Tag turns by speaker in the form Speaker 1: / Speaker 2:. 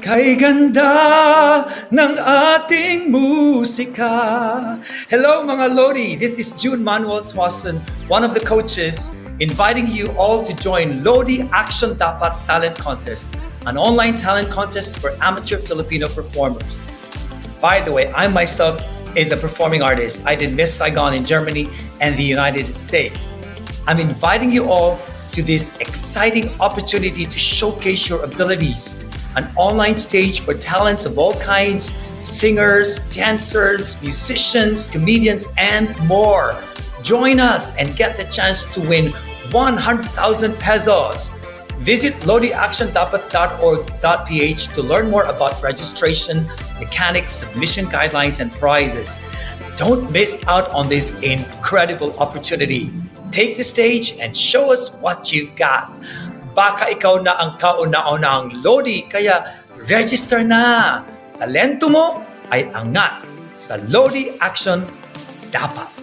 Speaker 1: Kay ganda ng ating musika. Hello mga Lodi, this is June Manuel Tuason, one of the coaches, inviting you all to join Lodi Action Dapat Talent Contest, an online talent contest for amateur Filipino performers. By the way, I myself is a performing artist. I did Miss Saigon in Germany and the United States. I'm inviting you all to this exciting opportunity to showcase your abilities. An online stage for talents of all kinds, singers, dancers, musicians, comedians, and more. Join us and get the chance to win 100,000 pesos. Visit lodiactiondapat.org.ph to learn more about registration, mechanics, submission guidelines, and prizes. Don't miss out on this incredible opportunity. Take the stage and show us what you've got. Baka ikaw na ang kauna-unang Lodi, kaya register na. Talento mo ay angat sa Lodi Action Dapat.